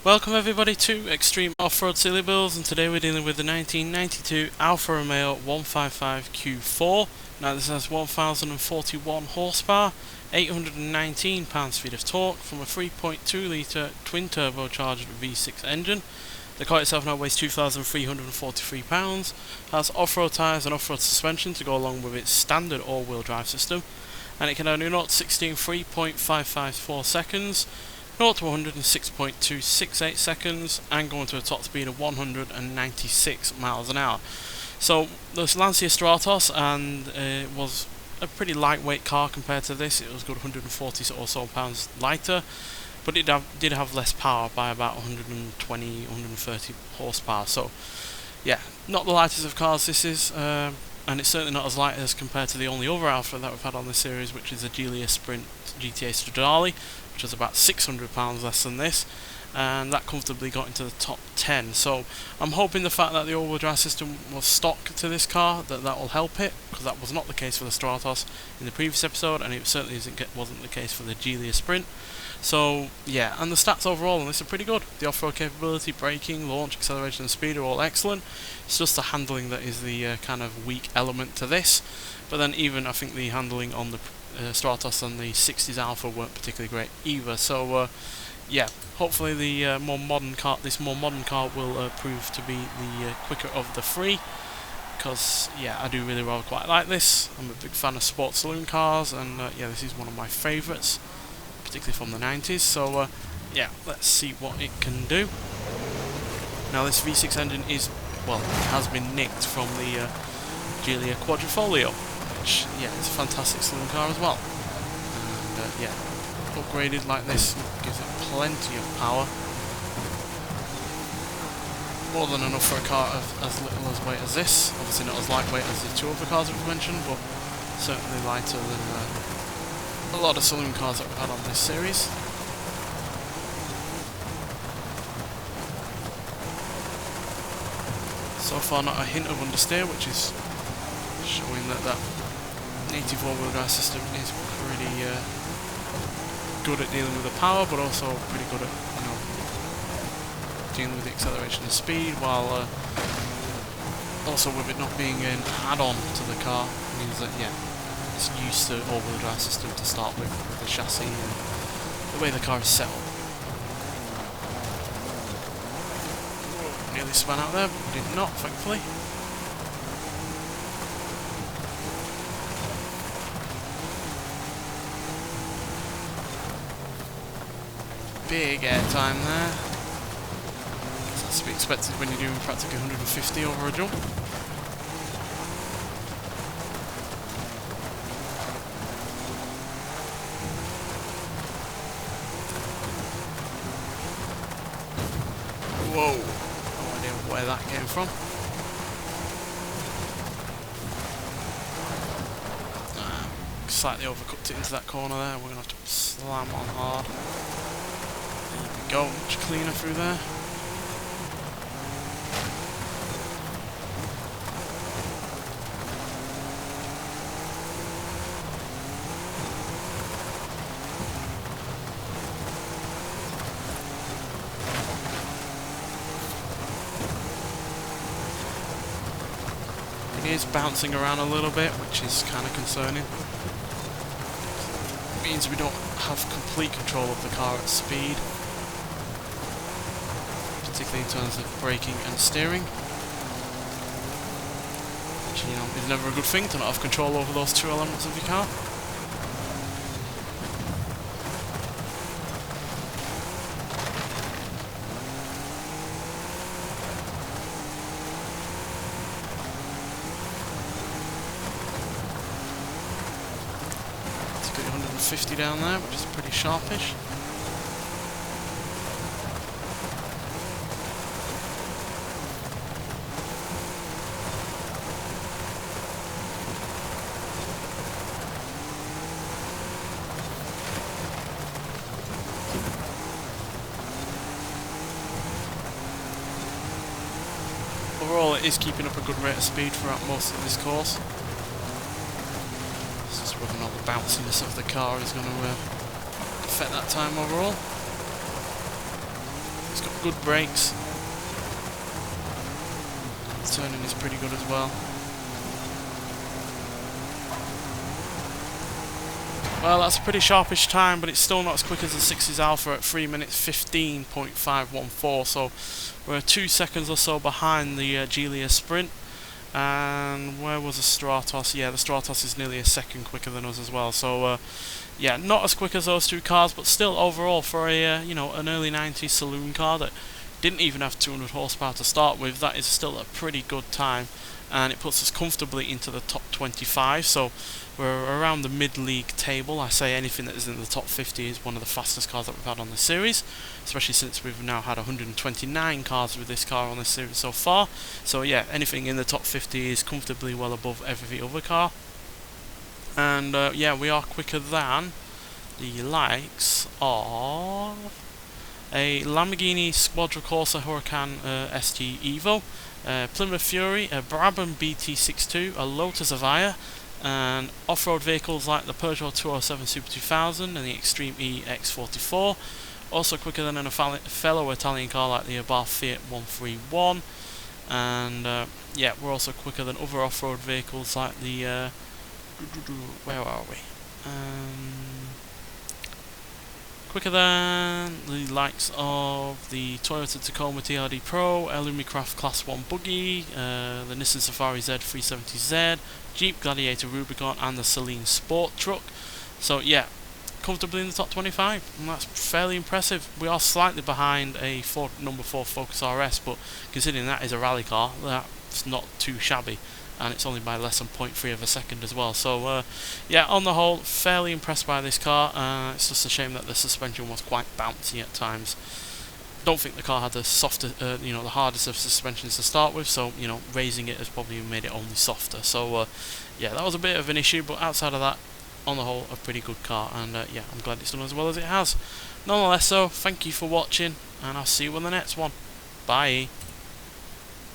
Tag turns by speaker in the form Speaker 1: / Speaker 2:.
Speaker 1: Welcome everybody to Extreme Off-Road Silly Bills, and today we're dealing with the 1992 Alfa Romeo 155 Q4. Now this has 1041 horsepower, 819 pounds-feet of torque from a 3.2 litre twin-turbocharged V6 engine. The car itself now weighs 2,343 pounds, has off-road tyres and off-road suspension to go along with its standard all-wheel drive system, and it can only 0 to 60 in 3.554 seconds, 0 to 100 in 6.268 seconds, and going to a top speed of 196 miles an hour. So there's Lancia Stratos, and it was a pretty lightweight car compared to this. It was good 140 or so pounds lighter, but it did have less power by about 120, 130 horsepower. So yeah, not the lightest of cars this is, and it's certainly not as light as compared to the only other Alfa that we've had on this series, which is a Geely Sprint GTA Stradale, which was about 600 pounds less than this, and that comfortably got into the top 10. So I'm hoping the fact that the all-wheel drive system was stock to this car, that will help it, because that was not the case for the Stratos in the previous episode, and it certainly wasn't the case for the Geely Sprint. So yeah, and the stats overall on this are pretty good. The off-road capability, braking, launch, acceleration and speed are all excellent. It's just the handling that is the kind of weak element to this. But then even I think the handling on the Stratos and the 60s Alpha weren't particularly great either. So yeah, hopefully the this more modern car will prove to be the quicker of the three. Because yeah, I do really rather quite like this. I'm a big fan of sports saloon cars, and yeah, this is one of my favourites, particularly from the 90s. So yeah, let's see what it can do. Now this V6 engine is, well, it has been nicked from the Geely Quadrifoglio, which yeah, is a fantastic saloon car as well. And yeah, upgraded like this gives it plenty of power. More than enough for a car of as little as weight as this. Obviously not as lightweight as the two other cars we've mentioned, but certainly lighter than a lot of saloon cars that we've had on this series. So far not a hint of understeer, which is showing that native all-wheel drive system is pretty good at dealing with the power, but also pretty good at, you know, dealing with the acceleration and speed, while also with it not being an add-on to the car means that yeah, it's used to all-wheel drive system to start with the chassis and the way the car is set up. Nearly spun out there, but did not, thankfully. Big airtime there. That's to be expected when you're doing practically 150 over a jump. Whoa! No idea where that came from. Slightly overcooked it into that corner there. We're going to have to slam on hard. There we go, much cleaner through there. It is bouncing around a little bit, which is kind of concerning. It means we don't have complete control of the car at speed, particularly in terms of braking and steering, which, you know, is never a good thing to not have control over those two elements of your car. It's got 150 down there, which is pretty sharpish. Overall, it is keeping up a good rate of speed throughout most of this course. It's just whether or not the bounciness of the car is going to affect that time overall. It's got good brakes. Turning is pretty good as well. Well, that's a pretty sharpish time, but it's still not as quick as the 60s Alpha at 3 minutes 15.514, so we're 2 seconds or so behind the Geely Sprint. And where was the Stratos? Yeah, the Stratos is nearly a second quicker than us as well, so yeah, not as quick as those two cars, but still overall for a you know, an early 90s saloon car that didn't even have 200 horsepower to start with, that is still a pretty good time, and it puts us comfortably into the top 25, so we're around the mid-league table. I say anything that is in the top 50 is one of the fastest cars that we've had on this series, especially since we've now had 129 cars with this car on this series so far. So yeah, anything in the top 50 is comfortably well above every other car. And yeah, we are quicker than the likes of a Lamborghini Squadra Corsa Huracan ST Evo, Plymouth Fury, a Brabham BT62, a Lotus Avaya, and off-road vehicles like the Peugeot 207 Super 2000 and the Extreme E X44. Also quicker than a fellow Italian car like the Abarth Fiat 131. And yeah, we're also quicker than other off-road vehicles like the where are we? Quicker than the likes of the Toyota Tacoma TRD Pro, Lumicraft Class 1 Buggy, the Nissan Safari Z370Z, Jeep Gladiator Rubicon, and the Celine Sport Truck. So yeah, comfortably in the top 25, and that's fairly impressive. We are slightly behind a number 4 Focus RS, but considering that is a rally car, that's not too shabby. And it's only by less than 0.3 of a second as well. So yeah, on the whole, fairly impressed by this car. It's just a shame that the suspension was quite bouncy at times. Don't think the car had the softer, you know, the hardest of suspensions to start with. So you know, raising it has probably made it only softer. So yeah, that was a bit of an issue. But outside of that, on the whole, a pretty good car. And yeah, I'm glad it's done as well as it has. Nonetheless, so thank you for watching, and I'll see you on the next one. Bye.